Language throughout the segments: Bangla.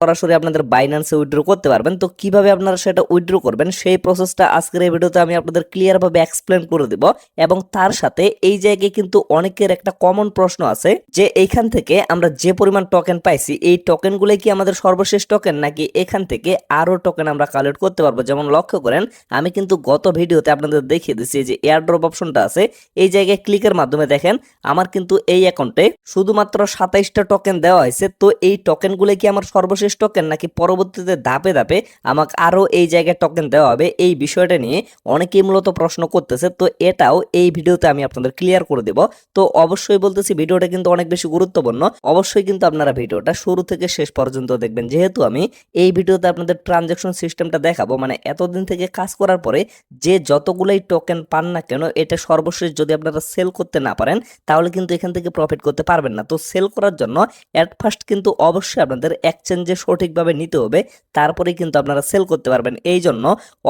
সরাসরি আপনাদের বাইন্যান্সে উইথড্র করতে পারবেন। তো কিভাবে আপনারা সেটা উইথড্র করবেন সেই প্রসেসটা আজকের এই ভিডিওতে আমি আপনাদের ক্লিয়ার ভাবে এক্সপ্লেন করে দিব। এবং তার সাথে এই জায়গায় কিন্তু অনেকের একটা কমন প্রশ্ন আছে যে এইখান থেকে আমরা যে পরিমাণ টোকেন পাইছি এই টোকেনগুলো কি আমাদের সর্বশেষ টোকেন নাকি এখান থেকে আরো টোকেন আমরা কালেক্ট করতে পারবো। যেমন লক্ষ্য করেন আমি কিন্তু গত ভিডিওতে আপনাদের দেখিয়ে দিচ্ছি যে এয়ার ড্রপ অপশনটা আছে, এই জায়গায় ক্লিকের মাধ্যমে দেখেন আমার কিন্তু এই অ্যাকাউন্টে শুধুমাত্র 27টা টোকেন দেওয়া হয়েছে। তো এই টোকেনগুলো কি আমার সর্বশেষ টোকেন নাকি পরবর্তীতে ধাপে ধাপে আমাকে আরো এই জায়গায় টোকেন দেওয়া হবে, এই বিষয়টা নিয়ে অনেকেই মূলত প্রশ্ন করতেছে। তো এটাও এই ভিডিওতে আমি আপনাদের ক্লিয়ার করে দেব। তো অবশ্যই বলতেছি ভিডিওটা কিন্তু অনেক বেশি গুরুত্বপূর্ণ, অবশ্যই কিন্তু আপনারা ভিডিওটা শুরু থেকে শেষ পর্যন্ত দেখবেন। যেহেতু আমি এই ভিডিওতে আপনাদের ট্রানজাকশন সিস্টেমটা দেখাবো, মানে এতদিন থেকে কাজ করার পরে যে যতগুলাই টোকেন পান না কেন এটা সর্বশেষ যদি আপনারা সেল করতে না পারেন তাহলে কিন্তু এখান থেকে প্রফিট করতে পারবেন না। তো সেল করার জন্য এট ফার্স্ট কিন্তু অবশ্যই আপনাদের এক্সচেঞ্জে সঠিকভাবে নিতে হবে, তারপরে কিন্তু আপনারা সেল করতে পারবেন। এই জন্য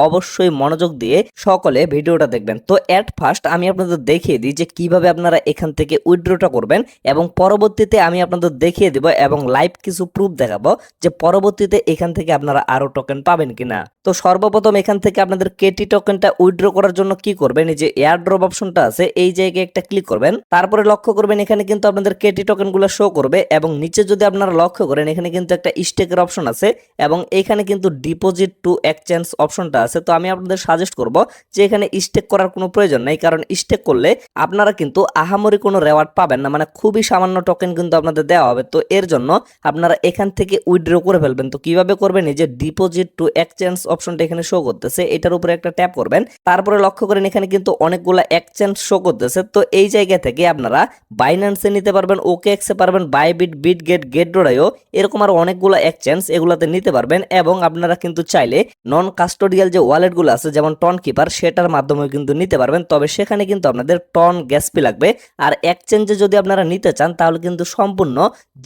অবশ্যই মনোযোগ দিয়ে সকলে ভিডিওটা দেখবেন। তো এট ফার্স্ট আমি আপনাদের দেখিয়ে দিই যে কিভাবে আপনারা এখান থেকে উইথড্রটা করবেন এবং পরবর্তীতে আমি আপনাদের দেখিয়ে দিব এবং লাইভ কিছু প্রুফ দেখাবো যে পরবর্তীতে এখান থেকে আপনারা আরো টোকেন পাবেন কিনা। তো সর্বপ্রথম এখান থেকে আপনাদের কেটি টোকেনটা উইথড্র করার জন্য কি করবেন, এই যে এয়ার ড্রপ অপশনটা আছে এই জায়গায় একটা ক্লিক করবেন। তারপরে লক্ষ্য করবেন এখানে কিন্তু আপনাদের কেটি টোকেনগুলো শো করবে এবং নিচে যদি আপনারা লক্ষ্য করেন এখানে কিন্তু একটা স্টেকের অপশন আছে এবং এখানে কিন্তু ডিপোজিট টু এক্সচেঞ্জ অপশনটা আছে। তো আমি আপনাদের সাজেস্ট করব যে এখানে স্টেক করার কোনো প্রয়োজন নেই, কারণ স্টেক করলে আপনারা কিন্তু আহামরি কোনো রেওয়ার্ড পাবেন না, মানে খুবই সামান্য টোকেন কিন্তু আপনাদের দেওয়া হবে। তো এর জন্য আপনারা এখান থেকে উইথড্র করে ফেলবেন। তো কিভাবে করবেন, এই যে ডিপোজিট টু এক্সচেঞ্জ অপশনটা এখানে শো করতেছে এটার উপরে একটা ট্যাপ করবেন। তারপরে লক্ষ্য করেন এখানে কিন্তু অনেকগুলো এক্সচেঞ্জ শো করতেছে। তো এই জায়গা থেকে আপনারা বাইন্যান্সে নিতে পারবেন, ওকেএক্সে পারবেন, বাইবিট, বিটগেট, গেটডোরাইও, এরকম আরো অনেকগুলো এক্সচেঞ্জ এগুলাতে নিতে পারবেন। এবং আপনারা কিন্তু চাইলে নন কাস্টোডিয়াল যে ওয়ালেটগুলো আছে যেমন টন কিপার সেটার মাধ্যমে কিন্তু নিতে পারবেন, তবে সেখানে কিন্তু আপনাদের টন গ্যাস ফি লাগবে। আর এক্সচেঞ্জে যদি আপনারা নিতে চান তাহলে কিন্তু সম্পূর্ণ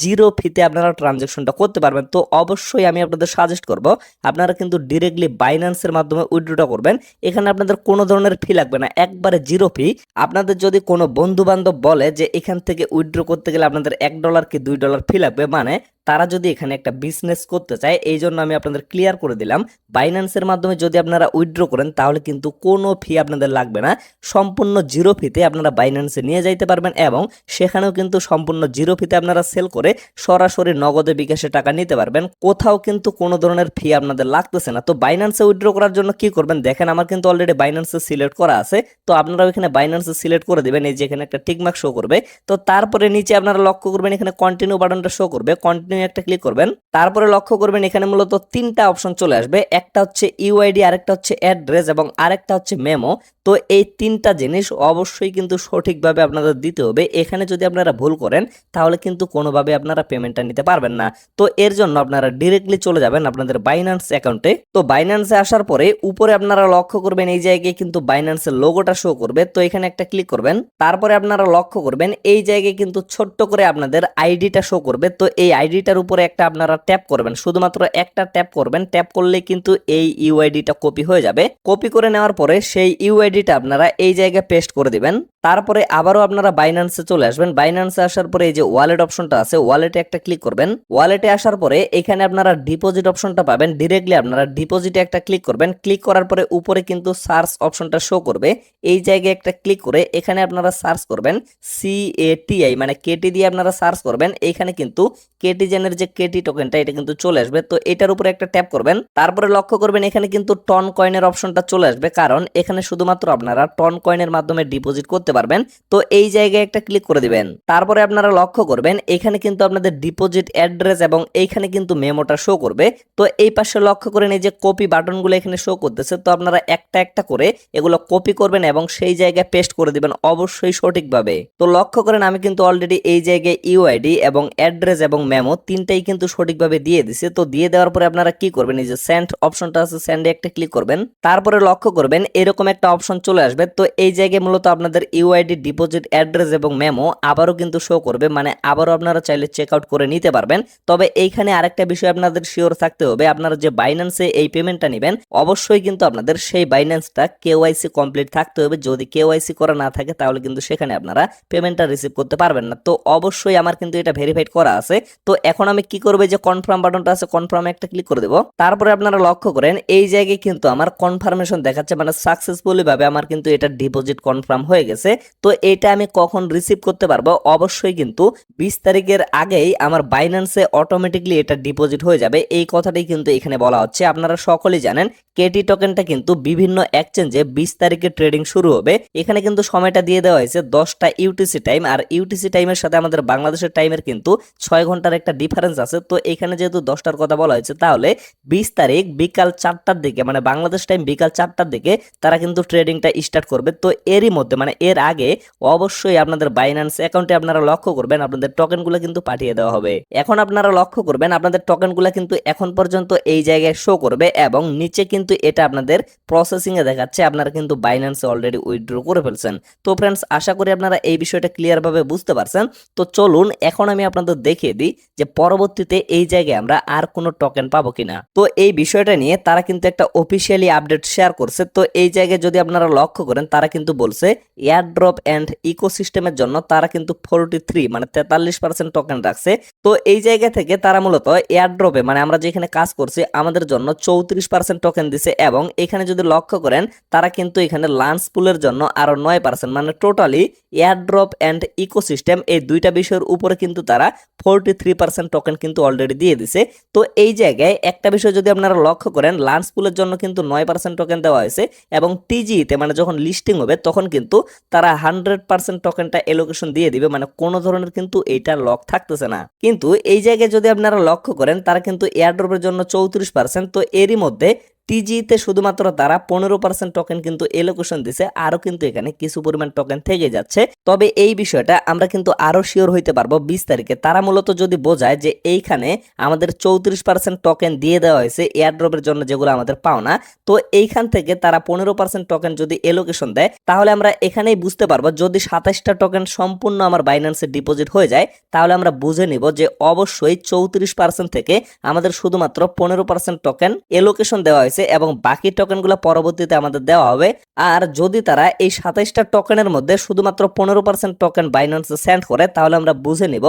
জিরো ফিতে আপনারা ট্রানজাকশনটা করতে পারবেন। তো অবশ্যই আমি আপনাদের সাজেস্ট করব আপনারা কিন্তু ডিরেক্টলি বাইন্যান্সের মাধ্যমে উইথড্রটা করবেন। এখানে আপনাদের কোনো ধরনের ফি লাগবে না, একবারে জিরো ফি। আপনাদের যদি কোনো বন্ধু বান্ধব বলে যে এখান থেকে উইথড্র করতে গেলে আপনাদের $1 কি $2 ফি লাগবে, মানে তারা যদি এখানে একটা বিজনেস করতে চায়, এই জন্য আমি আপনাদের ক্লিয়ার করে দিলাম বাইন্যান্সের মাধ্যমে যদি আপনারা উইথড্র করেন তাহলে কিন্তু কোনো ফি আপনাদের লাগবে না, সম্পূর্ণ জিরো ফিতে আপনারা বাইন্যান্সে নিয়ে যাইতে পারবেন এবং সেখানেও কিন্তু সম্পূর্ণ জিরো ফিতে আপনারা সেল করে সরাসরি নগদে বিকাশে টাকা নিতে পারবেন, কোথাও কিন্তু কোনো ধরনের ফি আপনাদের লাগতেছে না। তো বাইন্যান্সে উইথড্র করার জন্য কি করবেন, দেখেন আমার কিন্তু অলরেডি বাইন্যান্সে সিলেক্ট করা আছে। তো আপনারা এখানে বাইন্যান্সে সিলেক্ট করে দিবেন, এই যে এখানে একটা টিকমার্ক শো করবে। তো তারপরে নিচে আপনারা লক্ষ্য করবেন এখানে কন্টিনিউ বাটনটা শো করবে, কন্টিনিউ একটা ক্লিক করবেন। তারপরে লক্ষ্য করবেন এখানে মূলত তিনটা অপশন চলে আসবে, একটা হচ্ছে ইউআইডি, আরেকটা হচ্ছে অ্যাড্রেস এবং আরেকটা হচ্ছে মেমো। তো এই তিনটা জিনিস অবশ্যই কিন্তু সঠিকভাবে আপনাদের দিতে হবে। এখানে যদি আপনারা ভুল করেন তাহলে কিন্তু কোনোভাবে আপনারা পেমেন্টটা নিতে পারবেন না। তো এর জন্য আপনারা ডিরেক্টলি চলে যাবেন আপনাদের বাইন্যান্স অ্যাকাউন্টে। তো বাইন্যান্সে আসার পরে উপরে আপনারা লক্ষ্য করবেন এই জায়গায় কিন্তু বাইন্যান্সের লোগোটা শো করবে। তো এখানে একটা ক্লিক করবেন। তারপরে আপনারা লক্ষ্য করবেন এই জায়গায় কিন্তু ছোট্ট করে আপনাদের আইডিটা শো করবে। তো এই আইডিটার উপরে একটা আপনারা ট্যাপ করবেন, শুধুমাত্র একটা ট্যাপ করবেন। ট্যাপ করলে কিন্তু এই ইউআইডিটা কপি হয়ে যাবে। কপি করে নেওয়ার পরে সেই ইউআইডিটা আপনারা এই জায়গায় পেস্ট করে দিবেন। তারপরে আবারও আপনারা বাইন্যান্সে চলে আসবেন। বাইন্যান্সে আসার পরে এই যে ওয়ালেট অপশনটা আছে ওয়ালেটে একটা ক্লিক করবেন। ওয়ালেটে আসার পরে এখানে আপনারা ডিপোজিট অপশনটা পাবেন, ডিরেক্টলি আপনারা ডিপোজিটে একটা ক্লিক করবেন। ক্লিক করার পরে উপরে কিন্তু সার্চ অপশনটা শো করবে, এই জায়গায় একটা ক্লিক করে এখানে আপনারা সার্চ করবেন CATI, মানে কেটি দিয়ে আপনারা সার্চ করবেন। এখানে কিন্তু কেটিজেনের যে কেটি টোকেনটা এটা কিন্তু চলে আসবে। তো এটার উপরে একটা ট্যাপ করবেন। তারপরে লক্ষ্য করবেন এখানে কিন্তু টন কয়েনের অপশনটা চলে আসবে, কারণ এখানে শুধুমাত্র আপনারা টন কয়েনের মাধ্যমে ডিপোজিট করতে পারবেন। তো এই জায়গায় একটা ক্লিক করে দিবেন। তারপরে আপনারা লক্ষ্য করবেন এখানে কিন্তু আপনাদের ডিপোজিট অ্যাড্রেস এবং এইখানে কিন্তু মেমোটা শো করবে। তো এই পাশে লক্ষ্য করেন এই যে কপি বাটনগুলো এখানে শো করতেছে। তো আপনারা একটা একটা করে এগুলো কপি করবেন এবং সেই জায়গায় পেস্ট করে দিবেন অবশ্যই সঠিকভাবে। তো লক্ষ্য করেন আমি কিন্তু অলরেডি এই জায়গায় ইউআইডি এবং অ্যাড্রেস এবং মেমো তিনটাই কিন্তু সঠিকভাবে দিয়ে দিছে। তো দিয়ে দেওয়ার পরে আপনারা কি করবেন, এই যে সেন্ড অপশনটা আছে সেন্ডে একটা ক্লিক করবেন। তারপরে লক্ষ্য করবেন এরকম একটা অপশন চলে আসবে। তো এই জায়গায় মূলত আপনাদের ইউআইডি, ডিপোজিট অ্যাড্রেস এবং মেমো আবারও কিন্তু শো করবে, মানে আবারও আপনারা চাইলে চেক আউট করে নিতে পারবেন। তবে এইখানে আরেকটা বিষয় আপনাদের শিওর থাকতে হবে, আপনারা যে বাইন্যান্সে এই পেমেন্টটা নেবেন অবশ্যই কিন্তু আপনাদের সেই বাইন্যান্সটা কেওয়াইসি কমপ্লিট থাকতে হবে। যদি কেওয়াইসি করা না থাকে তাহলে কিন্তু সেখানে আপনারা পেমেন্টটা রিসিভ করতে পারবেন না। তো অবশ্যই আমার কিন্তু এটা ভেরিফাইড করা আছে। তো এখন আমি কি করবো, যে কনফার্ম বাটনটা আছে কনফার্মে একটা ক্লিক করে দেবো। তারপরে আপনারা লক্ষ্য করেন এই জায়গায় কিন্তু আমার কনফার্মেশন দেখাচ্ছে, মানে সাকসেসফুলি ভাবে আমার কিন্তু এটা ডিপোজিট কনফার্ম হয়ে গেছে। তো এটা আমি কখন রিসিভ করতে পারবো, অবশ্যই কিন্তু 20 তারিখের আগেই আমার বাইন্যান্সে অটোমেটিকলি এটা ডিপোজিট হয়ে যাবে। এই কথাটাই কিন্তু এখানে বলা হচ্ছে। আপনারা সকলেই জানেন কেটি টোকেনটা কিন্তু বিভিন্ন এক্সচেঞ্জে 20 তারিখে ট্রেডিং শুরু হবে। এখানে কিন্তু সময়টা দিয়ে দেওয়া হয়েছে 10টা ইউটিসি টাইম, আর ইউটিসি টাইমের সাথে আমাদের বাংলাদেশের টাইমের কিন্তু 6 ঘন্টার একটা ডিফারেন্স আছে। তো এখানে যেহেতু 10টার কথা বলা হয়েছে, তাহলে 20 তারিখ বিকাল 4টার দিকে, মানে বাংলাদেশ টাইম বিকাল 4টার দিকে তারা কিন্তু ট্রেডিংটা স্টার্ট করবে। তো এরই মধ্যে, মানে এর আগে অবশ্যই আপনাদের বাইন্যান্স অ্যাকাউন্টে আপনারা লক্ষ্য করবেন আপনাদের টোকেনগুলো কিন্তু পাঠিয়ে দেওয়া হবে। এখন আপনারা লক্ষ্য করবেন আপনাদের টোকেনগুলো কিন্তু এখন পর্যন্ত এই জায়গায় শো করবে এবং নিচে কিন্তু এটা আপনাদের প্রসেসিং এ দেখাচ্ছে আপনারা কিন্তু বাইন্যান্সে অলরেডি উইথড্র করে ফেলছেন। তো ফ্রেন্ডস, আশা করি আপনারা এই বিষয়টা ক্লিয়ার ভাবে বুঝতে পারছেন। তো চলুন এখন আমি আপনাদের দেখিয়ে দিই যে পরবর্তীতে এই জায়গায় আমরা আর কোনো টোকেন পাবো কিনা। তো এই বিষয়টা নিয়ে তারা কিন্তু একটা অফিসিয়ালি আপডেট শেয়ার করছে। তো এই জায়গায় যদি আপনারা লক্ষ্য করেন, তারা কিন্তু বলছে এয়ারড্রপ এন্ড ইকোসিস্টেমের জন্য তারা কিন্তু 43 মানে 43% টোকেন রাখছে। তো এই জায়গা থেকে তারা মূলত এয়ারড্রপে, মানে আমরা যেখানে কাজ করছি আমাদের জন্য 34% টোকেন দিছে। এবং এখানে যদি লক্ষ্য করেন তারা কিন্তু এখানে লাঞ্চ পুলের জন্য আরো 9%, মানে টোটালি এয়ারড্রপ এন্ড ইকোসিস্টেম এই দুইটা বিষয়ের উপরে কিন্তু তারা 43% টোকেন কিন্তু অলরেডি দিয়ে দিছে। তো এই জায়গায় একটা বিষয় যদি আপনারা লক্ষ্য করেন, লাঞ্চ পুলের জন্য কিন্তু 9% টোকেন দেওয়া হয়েছে এবং টিজিতে মানে যখন লিস্টিং হবে তখন কিন্তু তারা 100% টোকেনটা এলোকেশন দিয়ে দিবে, মানে কোনো ধরনের কিন্তু এইটা লক থাকতেছে না। কিন্তু এই জায়গায় যদি আপনারা লক্ষ্য করেন তারা কিন্তু এয়ারড্রপের জন্য 34%। তো এরই মধ্যে টিজিতে শুধুমাত্র তারা 15% টোকেন কিন্তু এলোকেশন দিছে, আরো কিন্তু এখানে কিছু পরিমাণ টোকেন থেকে যাচ্ছে। তবে এই বিষয়টা আমরা কিন্তু আরো শিওর হইতে পারবো 20 তারিখে। তারা মূলত যদি বোঝায় যে এইখানে আমাদের 34% টোকেন দিয়ে দেওয়া হয়েছে এয়ারড্রপের জন্য যেগুলো আমাদের পাওনা, তো এইখান থেকে তারা 15% টোকেন যদি এলোকেশন দেয় তাহলে আমরা এখানেই বুঝতে পারবো। যদি 27টা টোকেন সম্পূর্ণ আমার বাইন্যান্সে ডিপোজিট হয়ে যায় তাহলে আমরা বুঝে নিব যে অবশ্যই 34% থেকে আমাদের শুধুমাত্র 15% টোকেন এলোকেশন দেওয়া হয়েছে এবং বাকি টোকেনগুলো পরবর্তীতে আমাদের দেওয়া হবে। আর যদি তারা এই 27টা টোকেনের মধ্যে শুধুমাত্র 15% টোকেন বাইন্যান্সে সেন্ড করে তাহলে আমরা বুঝে নিব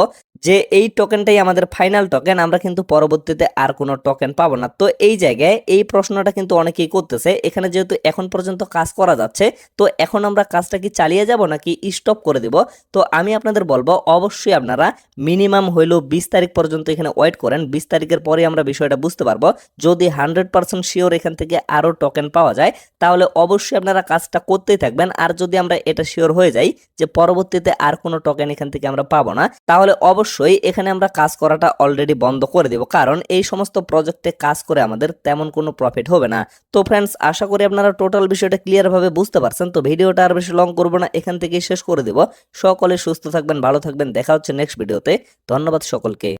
যে এই টোকেনটাই আমাদের ফাইনাল টোকেন, আমরা কিন্তু পরবর্তীতে আর কোনো টোকেন পাবো না। তো এই জায়গায় এই প্রশ্নটা কিন্তু অনেকেই করতেছে, এখানে যেহেতু এখন পর্যন্ত কাজ করা যাচ্ছে তো এখন আমরা কাজটা কি চালিয়ে যাব নাকি স্টপ করে দিব। তো আমি আপনাদের বলবো অবশ্যই আপনারা মিনিমাম হইলেও 20 তারিখ পর্যন্ত এখানে ওয়েট করেন। 20 তারিখের পরে আমরা বিষয়টা বুঝতে পারবো। যদি 100% শিওর এখান থেকে আরো টোকেন পাওয়া যায় তাহলে অবশ্যই আপনারা কাজটা করতেই থাকবেন। আর যদি আমরা এটা শিওর হয়ে যাই যে পরবর্তীতে আর কোনো টোকেন এখান থেকে আমরা পাবো না তাহলে অবশ্যই এখানে আমরা কাজ করাটা অলরেডি বন্ধ করে দেব, কারণ এই সমস্ত প্রজেক্টে কাজ করে আমাদের তেমন কোনো প্রফিট হবে না। তো ফ্রেন্ডস, আশা করি আপনারা টোটাল বিষয়টা ক্লিয়ার ভাবে বুঝতে পারছেন। তো ভিডিওটা আর বেশি লং করবো না, এখান থেকেই শেষ করে দেব। সকলে সুস্থ থাকবেন, ভালো থাকবেন, দেখা হচ্ছে নেক্সট ভিডিওতে। ধন্যবাদ সকলকে।